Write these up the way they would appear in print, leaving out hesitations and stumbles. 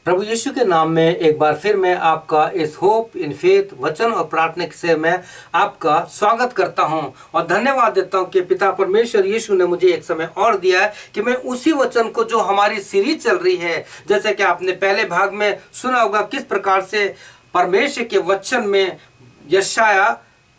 प्रभु यीशु के नाम में एक बार फिर मैं आपका इस होप इन फेथ वचन और प्रार्थना से मैं आपका स्वागत करता हूं और धन्यवाद देता हूं कि पिता परमेश्वर यीशु ने मुझे एक समय और दिया है कि मैं उसी वचन को, जो हमारी सीरीज चल रही है, जैसे कि आपने पहले भाग में सुना होगा किस प्रकार से परमेश्वर के वचन में यशाया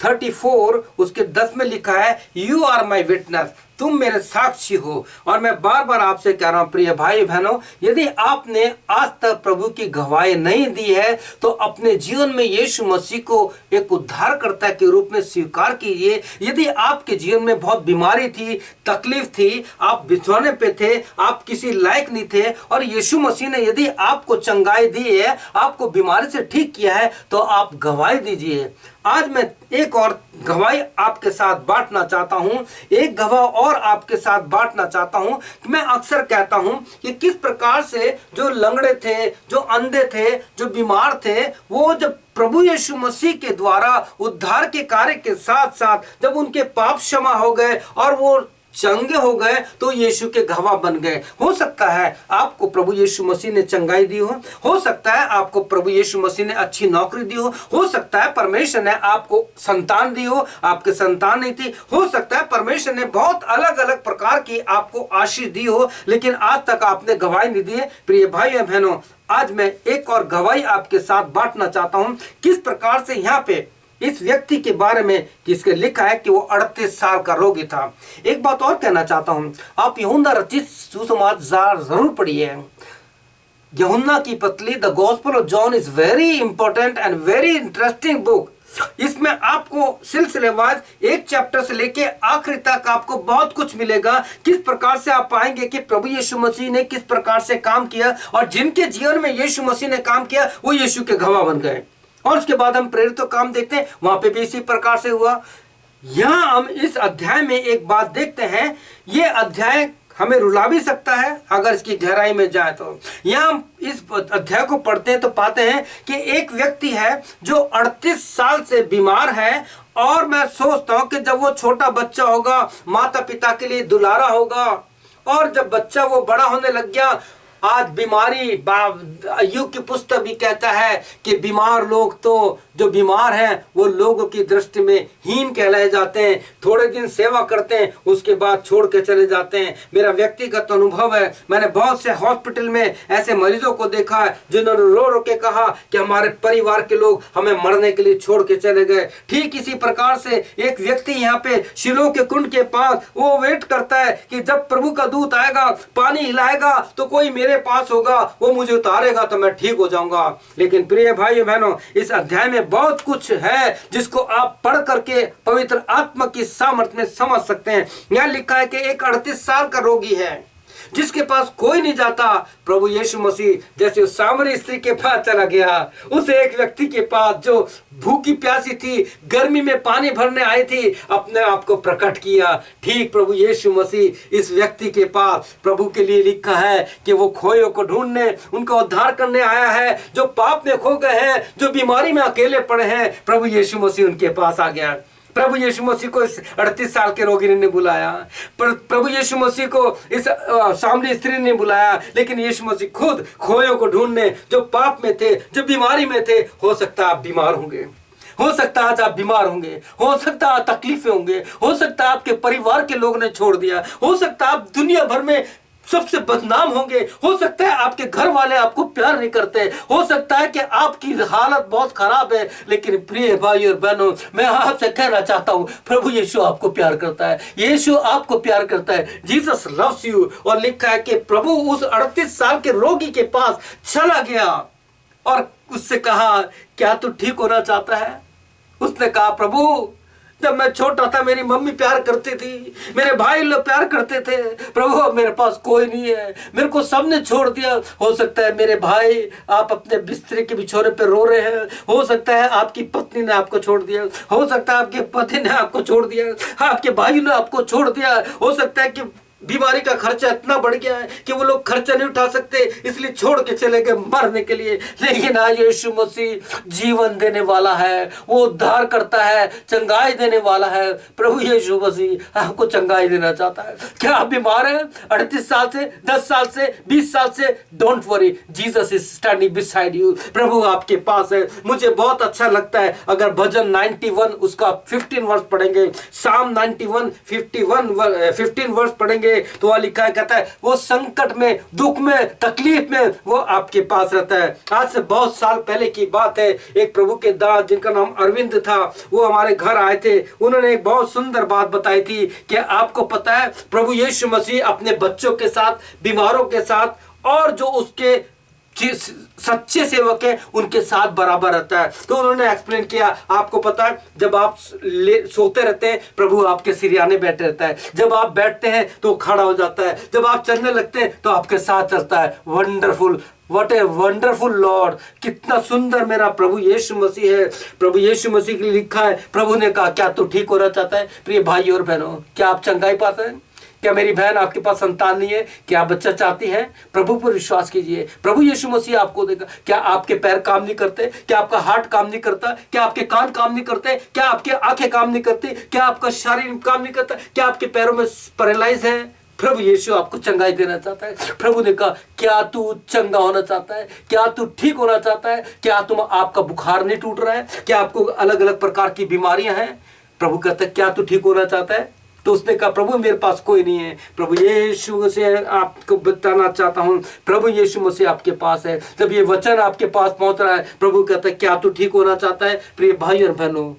34 उसके 10 में लिखा है, यू आर माई विटनेस, तुम मेरे साक्षी हो। और मैं बार बार आपसे कह रहा हूं प्रिय भाई बहनों, यदि आपने आज तक प्रभु की गवाही नहीं दी है तो अपने जीवन में यीशु मसीह को एक उद्धारकर्ता के रूप में स्वीकार कीजिए। यदि आपके जीवन में बहुत बीमारी थी, तकलीफ थी, आप बिछौने पे थे, आप किसी लायक नहीं थे और यीशु मसीह ने यदि आपको चंगाई दी है, आपको बीमारी से ठीक किया है, तो आप गवाही दीजिए। आज मैं एक और गवाही आपके साथ बांटना चाहता हूं, एक गवाह और आपके साथ बांटना चाहता हूं कि मैं अक्सर कहता हूं कि किस प्रकार से जो लंगड़े थे, जो अंधे थे, जो बीमार थे, वो जब प्रभु यीशु मसीह के द्वारा उद्धार के कार्य के साथ साथ जब उनके पाप क्षमा हो गए और वो चंगे हो गए तो यीशु के गवाह बन गए। हो सकता है आपको प्रभु यीशु मसीह ने चंगाई दी हो सकता है आपको प्रभु यीशु मसीह ने अच्छी नौकरी दी हो सकता है परमेश्वर ने आपको संतान दी हो, आपके संतान नहीं थी, हो सकता है परमेश्वर ने बहुत अलग अलग प्रकार की आपको आशीष दी हो, लेकिन आज तक आपने गवाही नहीं दी है। प्रिय भाई और बहनों, आज मैं एक और गवाही आपके साथ बांटना चाहता हूं किस प्रकार से यहाँ पे इस व्यक्ति के बारे में किसके लिखा है कि वो 38 साल का रोगी था। एक बात और कहना चाहता हूं, आप यूहन्ना रचित सुसमाचार जरूर पढ़िए। यूहन्ना की पत्री the gospel of John is very important and very interesting book. इसमें आपको सिलसिलेवार एक चैप्टर से लेके आखिरी तक आपको बहुत कुछ मिलेगा। किस प्रकार से आप पाएंगे कि प्रभु यीशु मसीह ने किस प्रकार से काम किया और जिनके जीवन में यीशु मसीह ने काम किया वो यीशु के गवाह बन गए। और उसके बाद हम प्रेरित काम देखते हैं, वहां पे भी इसी प्रकार से हुआ। यहां हम इस अध्याय में एक बात देखते हैं, ये अध्याय हमें रुला भी सकता है अगर इसकी गहराई में जाए तो। यहां हम इस अध्याय को पढ़ते हैं तो पाते हैं कि एक व्यक्ति है जो 38 साल से बीमार है और मैं सोचता हूं कि जब वो छोटा बच्चा होगा, माता पिता के लिए दुलारा होगा, और जब बच्चा वो बड़ा होने लग गया, आज बीमारी, अय्यूब की पुस्तक भी कहता है कि बीमार लोग तो जो बीमार हैं वो लोगों की दृष्टि में हीन कहलाए जाते हैं, थोड़े दिन सेवा करते हैं उसके बाद छोड़ के चले जाते हैं। मेरा व्यक्तिगत अनुभव है, मैंने बहुत से हॉस्पिटल में ऐसे मरीजों को देखा है जिन्होंने रो रो के कहा कि हमारे परिवार के लोग हमें मरने के लिए छोड़ के चले गए। ठीक इसी प्रकार से एक व्यक्ति यहाँ पे शिलोह के कुंड के पास वो वेट करता है कि जब प्रभु का दूत आएगा, पानी हिलाएगा तो कोई मेरे पास होगा, वो मुझे उतारेगा तो मैं ठीक हो जाऊंगा। लेकिन प्रिय भाई बहनों, इस अध्याय में बहुत कुछ है जिसको आप पढ़ करके पवित्र आत्मा की सामर्थ्य में समझ सकते हैं। यहां लिखा है कि एक 38 साल का रोगी है जिसके पास कोई नहीं जाता। प्रभु यीशु मसीह जैसे उस सामरी स्त्री के पास चला गया, उस एक व्यक्ति के पास जो भूखी प्यासी थी, गर्मी में पानी भरने आई थी, अपने आप को प्रकट किया। ठीक प्रभु यीशु मसीह इस व्यक्ति के पास प्रभु के लिए लिखा है कि वो खोयों को ढूंढने, उनका उद्धार करने आया है। जो पाप में खो गए हैं, जो बीमारी में अकेले पड़े हैं, प्रभु यीशु मसीह उनके पास आ गया। प्रभु यीशु मसीह को इस 38 साल के रोगी ने बुलाया, पर प्रभु यीशु मसीह को इस सामरी स्त्री ने बुलाया, लेकिन यीशु मसीह खुद खोयों को ढूंढने, जो पाप में थे, जो बीमारी में थे। हो सकता है आप बीमार होंगे, हो सकता है आज आप बीमार होंगे, हो सकता है तकलीफें होंगे, हो सकता है आपके परिवार के लोग ने छोड़ दिया, हो सकता है आप दुनिया भर में सबसे बदनाम होंगे, हो सकता है आपके घर वाले आपको प्यार नहीं करते, हो सकता है कि आपकी हालत बहुत खराब है। लेकिन प्रिय भाई और बहनों, मैं आपसे कहना चाहता हूं, प्रभु यीशु आपको प्यार करता है, यीशु आपको प्यार करता है। Jesus loves you. और लिखा है कि प्रभु उस 38 साल के रोगी के पास चला गया और उससे कहा, क्या तू ठीक होना चाहता है? उसने कहा, प्रभु जब मैं छोटा था मेरी मम्मी प्यार करती थी, मेरे भाई लोग प्यार करते थे, प्रभु अब मेरे पास कोई नहीं है, मेरे को सबने छोड़ दिया। हो सकता है मेरे भाई आप अपने बिस्तर के बिछौने पे रो रहे हैं, हो सकता है आपकी पत्नी ने आपको छोड़ दिया, हो सकता है आपके पति ने आपको छोड़ दिया, आपके भाई ने आपको छोड़ दिया, हो सकता है कि बीमारी का खर्चा इतना बढ़ गया है कि वो लोग खर्चा नहीं उठा सकते, इसलिए छोड़ के चले गए मरने के लिए। लेकिन आज यीशु मसीह जीवन देने वाला है, वो उद्धार करता है, चंगाई देने वाला है। प्रभु यीशु मसीह आपको चंगाई देना चाहता है। क्या आप बीमार हैं 38 साल से, 10 साल से, 20 साल से? Don't worry, Jesus is standing beside you. प्रभु आपके पास है। मुझे बहुत अच्छा लगता है अगर भजन 91 उसका 15 वर्ष पढ़ेंगे, साम 91 15 वर्ष पढ़ेंगे तो वह लिखा है, कहता है वो संकट में, दुख में, तकलीफ में वो आपके पास रहता है। आज से बहुत साल पहले की बात है, एक प्रभु के दास जिनका नाम अरविंद था, वो हमारे घर आए थे। उन्होंने एक बहुत सुंदर बात बताई थी कि आपको पता है प्रभु यीशु मसीह अपने बच्चों के साथ, बीमारों के साथ और जो उसके सच्चे सेवक है उनके साथ बराबर रहता है। तो उन्होंने एक्सप्लेन किया, आपको पता है जब आप सोते रहते हैं प्रभु आपके सिरहाने बैठे रहता है, जब आप बैठते हैं तो खड़ा हो जाता है, जब आप चलने लगते हैं तो आपके साथ चलता है। Wonderful, what a wonderful Lord, कितना सुंदर मेरा प्रभु यीशु मसीह है। प्रभु यीशु मसीह के लिए लिखा है, प्रभु ने कहा क्या तू ठीक होना चाहता है? प्रिय भाई और बहनों, क्या आप चंगाई पाते हैं? क्या मेरी बहन आपके पास संतान नहीं है? क्या आप बच्चा चाहती हैं? प्रभु पर विश्वास कीजिए, प्रभु यीशु मसीह आपको देगा। क्या आपके पैर काम नहीं करते? क्या आपका हार्ट काम नहीं करता? क्या आपके कान काम नहीं करते? क्या आपके आंखें काम नहीं करती? क्या आपका शरीर काम नहीं करता? क्या आपके पैरों में पैरालाइज है? प्रभु यीशु आपको चंगाई देना चाहता है। प्रभु ने कहा क्या तू चंगा होना चाहता है? क्या तू ठीक होना चाहता है? क्या आपका बुखार नहीं टूट रहा है? क्या आपको अलग अलग प्रकार की बीमारियां हैं? प्रभु कहता है क्या तू ठीक होना चाहता है? तो उसने कहा प्रभु मेरे पास कोई नहीं है। प्रभु यीशु से आपको बताना चाहता हूँ, प्रभु यीशु मसीह आपके पास है। जब ये वचन आपके पास पहुंच रहा है, प्रभु कहता है क्या तू ठीक होना चाहता है? प्रिय भाई और बहनों,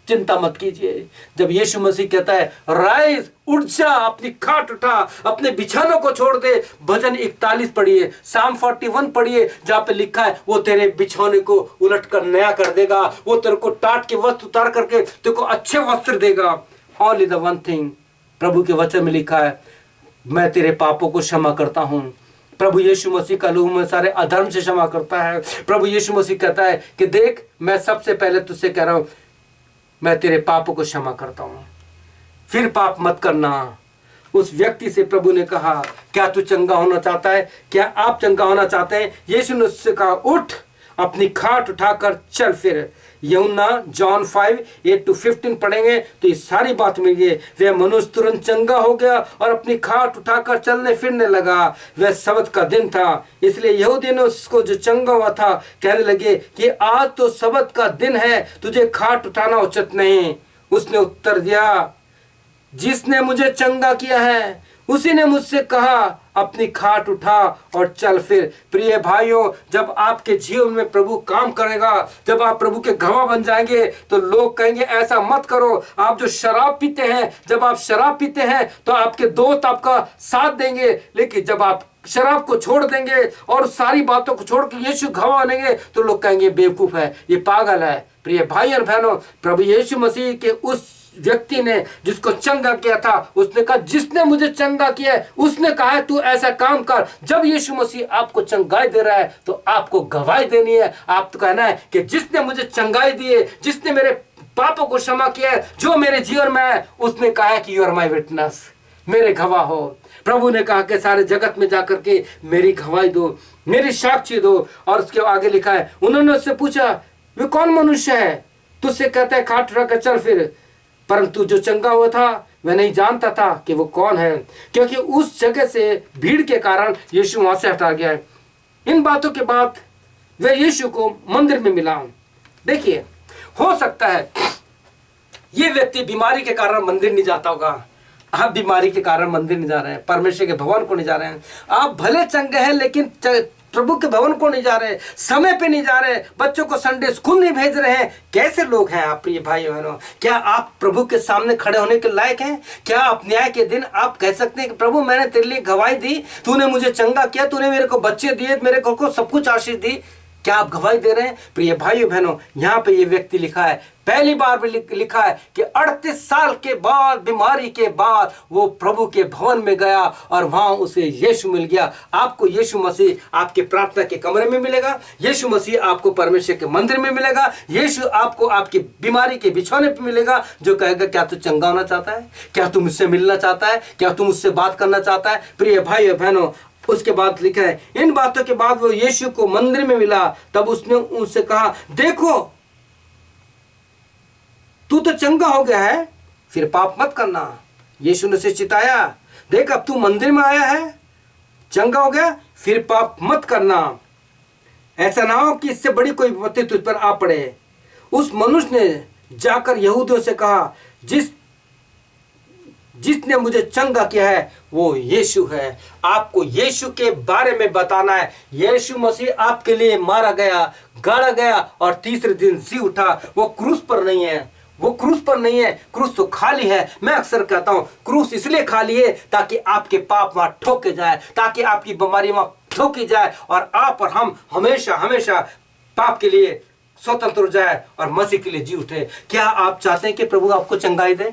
चिंता मत कीजिए। जब यीशु मसीह कहता है राइज, उठ जा, अपनी खाट उठा, अपने बिछानों को छोड़ दे। भजन 41 पढ़िए, साम 41 पढ़िए, जहाँ पे लिखा है वो तेरे बिछौने को उलट कर नया कर देगा, वो तेरे को टाट के वस्त्र उतार करके तेरे को अच्छे वस्त्र देगा। Only the one thing, प्रभु के वचन में लिखा है मैं तेरे पापों को क्षमा करता हूँ। प्रभु यीशु मसीह का लहू में सारे अधर्म से क्षमा करता है। प्रभु यीशु मसीह कहता है कि देख मैं सबसे पहले तुझसे कह रहा हूँ मैं तेरे पापों को क्षमा करता हूँ, फिर पाप मत करना। उस व्यक्ति से प्रभु ने कहा क्या तू चंगा होना चाहता है? क्या आप चंगा होना चाहते हैं? यीशु ने उससे कहा उठ, अपनी खाट उठाकर चल फिर। यूहन्ना जॉन 5:8-15 पढ़ेंगे तो ये सारी बात मिली है। वह मनुष्य तुरंत चंगा हो गया और अपनी खाट उठाकर चलने फिरने लगा। वह सबत का दिन था, इसलिए यहूदी ने उसको जो चंगा हुआ था कहने लगे कि आज तो सबत का दिन है, तुझे खाट उठाना उचित नहीं। उसने उत्तर दिया जिसने मुझे चंगा किया है उसी ने मुझसे कहा अपनी खाट उठा और चल फिर। प्रिय भाइयों, जब आपके जीवन में प्रभु काम करेगा, जब आप प्रभु के गवाह बन जाएंगे तो लोग कहेंगे ऐसा मत करो। आप जो शराब पीते हैं, जब आप शराब पीते हैं तो आपके दोस्त आपका साथ देंगे, लेकिन जब आप शराब को छोड़ देंगे और सारी बातों को छोड़ के यीशु गवाह बनेंगे तो लोग कहेंगे बेवकूफ है, ये पागल है। प्रिय भाई और बहनों, प्रभु यीशु मसीह के उस व्यक्ति ने जिसको चंगा किया था, उसने कहा जिसने मुझे चंगा किया है उसने कहा है तू ऐसा काम कर। जब यीशु मसीह आपको चंगाई दे रहा है तो आपको गवाही देनी है। आप तो कहना है कि जिसने मुझे चंगाई दी है, जिसने मेरे पापों को क्षमा किया है, जो मेरे जीवन में है, उसने कहा है कि यू आर माई विटनेस, मेरे गवाह हो। प्रभु ने कहा कि सारे जगत में जाकर के मेरी गवाही दो, मेरी साक्षी दो। और उसके आगे लिखा है उन्होंने उससे पूछा वे कौन मनुष्य है तुझसे कहता है खाट रखकर चल फिर। परंतु जो चंगा हुआ था वह नहीं जानता था कि वो कौन है, क्योंकि उस जगह से भीड़ के कारण यीशु वहां से हटा गया। इन बातों के बाद वह यीशु को मंदिर में मिला। देखिए, हो सकता है ये व्यक्ति बीमारी के कारण मंदिर नहीं जाता होगा। आप बीमारी के कारण मंदिर नहीं जा रहे हैं, परमेश्वर के भवन को नहीं जा रहे हैं। आप भले चंगे हैं लेकिन प्रभु के भवन को नहीं जा रहे, समय पे नहीं जा रहे, बच्चों को संडे स्कूल नहीं भेज रहे हैं। कैसे लोग हैं आप प्रिय भाई बहनों? क्या आप प्रभु के सामने खड़े होने के लायक हैं? क्या आप न्याय के दिन आप कह सकते हैं कि प्रभु मैंने तेरे लिए गवाही दी, तूने मुझे चंगा किया, तूने मेरे को बच्चे दिए, मेरे को सब कुछ आशीष दी? क्या आप गवाही दे रहे हैं? प्रिय भाइयों बहनों, यहाँ पे ये व्यक्ति लिखा है पहली बार भी लिखा है कि 38 साल के बाद, बीमारी के बाद वो प्रभु के भवन में गया और वहां उसे यीशु मिल गया। आपको यीशु मसीह आपके प्रार्थना के कमरे में मिलेगा, यीशु मसीह आपको परमेश्वर के मंदिर में मिलेगा, यीशु आपको आपकी बीमारी के बिछौने पे मिलेगा, जो कहेगा क्या तू चंगा होना चाहता है, क्या तू मुझसे मिलना चाहता है, क्या तू मुझसे बात करना चाहता है। प्रिय भाई और बहनों, उसके बाद लिखा है, इन बातों के बाद वो यीशु को मंदिर में मिला, तब उसने उनसे कहा, देखो तू तो चंगा हो गया है, फिर पाप मत करना। यीशु ने उसे चिताया, देख अब तू मंदिर में आया है, चंगा हो गया, फिर पाप मत करना, ऐसा ना हो कि इससे बड़ी कोई विपत्ति तुझ पर आ पड़े। उस मनुष्य ने जाकर यहूदियों से कहा, जिसने मुझे चंगा किया है वो यीशु है। आपको यीशु के बारे में बताना है। यीशु मसीह आपके लिए मारा गया, गाड़ा गया और तीसरे दिन जी उठा। वो क्रूस पर नहीं है, वो क्रूस पर नहीं है, क्रूस तो खाली है। मैं अक्सर कहता हूं क्रूस इसलिए खाली है ताकि आपके पाप वहां ठोके जाए, ताकि आपकी बीमारी वहां ठोकी जाए और आप और हम हमेशा हमेशा पाप के लिए स्वतंत्र हो जाए और मसीह के लिए जी उठे। क्या आप चाहते हैं कि प्रभु आपको चंगाई दे?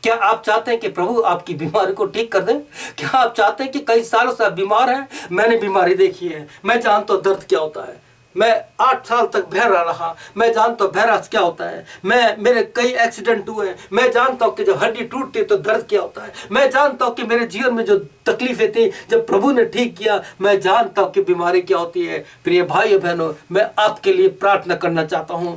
क्या आप चाहते हैं कि प्रभु आपकी बीमारी को ठीक कर दे? क्या आप चाहते हैं कि कई सालों से आप बीमार हैं? मैंने बीमारी देखी है, मैं जानता हूं दर्द क्या होता है। मैं 8 साल तक बहरा रहा, मैं जानता हूं बहरास क्या होता है। मेरे कई एक्सीडेंट हुए, मैं जानता हूं कि जब हड्डी टूटती है तो दर्द क्या होता है। मैं जानता हूं कि मेरे जीवन में जो तकलीफें थी जब प्रभु ने ठीक किया, मैं जानता हूं कि बीमारी क्या होती है। प्रिय भाई बहनों, मैं आपके लिए प्रार्थना करना चाहता हूं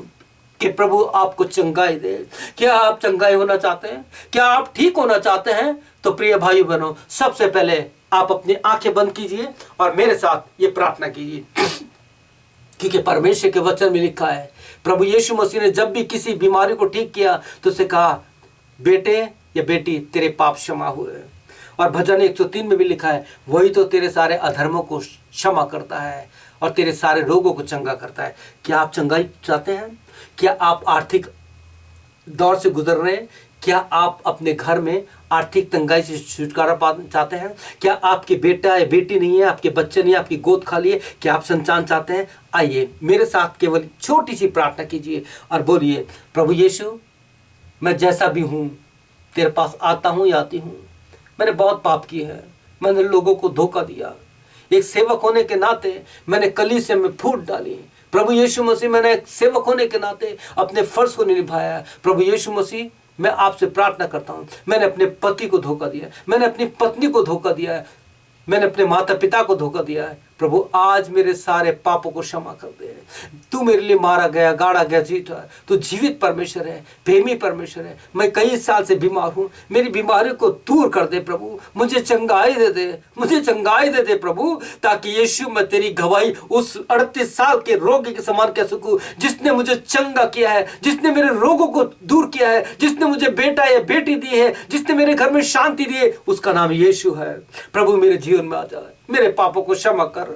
कि प्रभु आपको चंगाई दे। क्या आप चंगाई होना चाहते हैं? क्या आप ठीक होना चाहते हैं? तो प्रिय भाई बहनों, सबसे पहले आप अपनी आंखें बंद कीजिए और मेरे साथ ये प्रार्थना कीजिए, क्योंकि परमेश्वर के वचन में लिखा है, प्रभु यीशु मसीह ने जब भी किसी बीमारी को ठीक किया तो उसे कहा, बेटे या बेटी तेरे पाप क्षमा हुए। और भजन 103 में भी लिखा है, वही तो तेरे सारे अधर्मों को क्षमा करता है और तेरे सारे रोगों को चंगा करता है। क्या आप चंगाई चाहते हैं? क्या आप आर्थिक दौर से गुजर रहे हैं? क्या आप अपने घर में आर्थिक तंगाई से छुटकारा पाना चाहते हैं? क्या आपके बेटा या बेटी नहीं है, आपके बच्चे नहीं है, आपकी गोद खाली है? क्या आप संतान चाहते हैं? आइए मेरे साथ केवल छोटी सी प्रार्थना कीजिए और बोलिए, प्रभु यीशु, मैं जैसा भी हूँ तेरे पास आता हूँ या आती हूँ। मैंने बहुत पाप किए हैं, मैंने लोगों को धोखा दिया, एक सेवक होने के नाते मैंने कलीसिया में फूट डाली। प्रभु यीशु मसीह, मैंने एक सेवक होने के नाते अपने फर्ज को नहीं निभाया। प्रभु यीशु मसीह, मैं आपसे प्रार्थना करता हूँ, मैंने अपने पति को धोखा दिया, मैंने अपनी पत्नी को धोखा दिया है, मैंने अपने माता पिता को धोखा दिया है। प्रभु आज मेरे सारे पापों को क्षमा कर दे। तू मेरे लिए मारा गया, गाड़ा गया, जीता है। तू जीवित परमेश्वर है, प्रेमी परमेश्वर है। मैं कई साल से बीमार हूँ, मेरी बीमारी को दूर कर दे प्रभु, मुझे चंगाई दे दे, मुझे चंगाई दे दे प्रभु, ताकि यीशु मैं तेरी गवाही उस 38 साल के रोगी के समान कह सकूं, जिसने मुझे चंगा किया है, जिसने मेरे रोगों को दूर किया है, जिसने मुझे बेटा या बेटी दी है, जिसने मेरे घर में शांति दी है, उसका नाम यीशु है। प्रभु मेरे जीवन में आ जाए, मेरे पापों को क्षमा कर,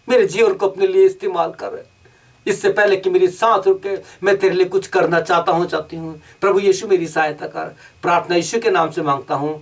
मेरे जीवन को अपने लिए इस्तेमाल कर। इससे पहले कि मेरी सांस रुके, मैं तेरे लिए कुछ करना चाहता हूं, चाहती हूं। प्रभु यीशु मेरी सहायता कर। प्रार्थना यीशु के नाम से मांगता हूं,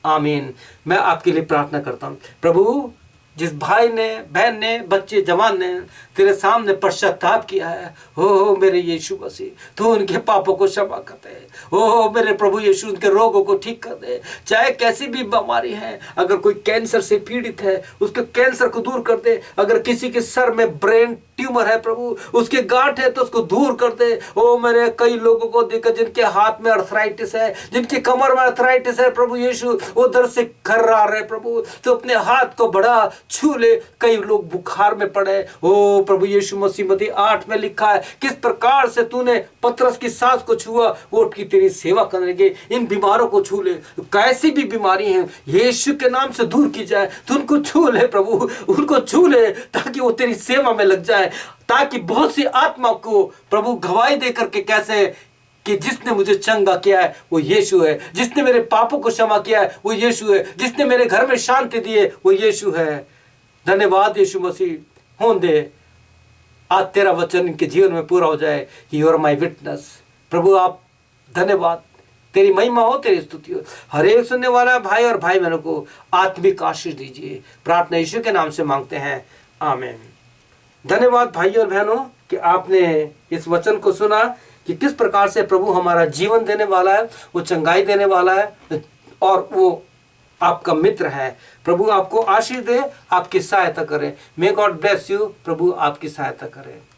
आमीन। मैं आपके लिए प्रार्थना करता हूं। प्रभु, जिस भाई ने, बहन ने, बच्चे, जवान ने तेरे सामने पश्चाताप किया है, हो मेरे यीशु मसीह, तू उनके पापों को क्षमा कर दे। हो मेरे प्रभु यीशु, उनके रोगों को ठीक कर दे। चाहे कैसी भी बीमारी है, अगर कोई कैंसर से पीड़ित है, उसके कैंसर को दूर कर दे। अगर किसी के सर में ब्रेन ट्यूमर है प्रभु, उसके गांठ है तो उसको दूर कर दे। ओ मेरे कई लोगों को देखा जिनके हाथ में अर्थराइटिस है, जिनकी कमर में अर्थराइटिस है, प्रभु यीशु वो दर्द से खर्रा रहे प्रभु, तो अपने हाथ को बढ़ा छू ले। कई लोग बुखार में पड़े। ओ प्रभु यीशु मसीह, मत्ती 8 में लिखा है, किस प्रकार से तूने पतरस की सांस को छुआ, वो उठ की तेरी सेवा करने लगे। इन बीमारों को छू ले, कैसी भी बीमारी है यीशु के नाम से दूर की जाए। तू उनको छू ले प्रभु, उनको छू ले, ताकि वो तेरी सेवा में लग जाए, ताकि बहुत सी आत्मा को प्रभु गवाही दे करके कैसे कि जिसने मुझे चंगा किया है वो यीशु है, जिसने मेरे पापों को क्षमा किया है वो यीशु है, जिसने मेरे घर में शांति दी है वो यीशु है। धन्यवाद यीशु मसीह। होने दे आज तेरा वचन इनके जीवन में पूरा हो जाए कि यू आर माय विटनेस। प्रभु आप धन्यवाद, तेरी महिमा हो, तेरी स्तुति हो। हर एक सुनने वाला भाई और भाई बहनों को आत्मिक आशीष दीजिए। प्रार्थना यीशु के नाम से मांगते हैं, आमीन। धन्यवाद भाई और बहनों कि आपने इस वचन को सुना। कि किस प्रकार से प्रभु हमारा जीवन देने वाला है, वो चंगाई देने वाला है और वो आपका मित्र है। प्रभु आपको आशीष दे, आपकी सहायता करे। May God bless you. प्रभु आपकी सहायता करे।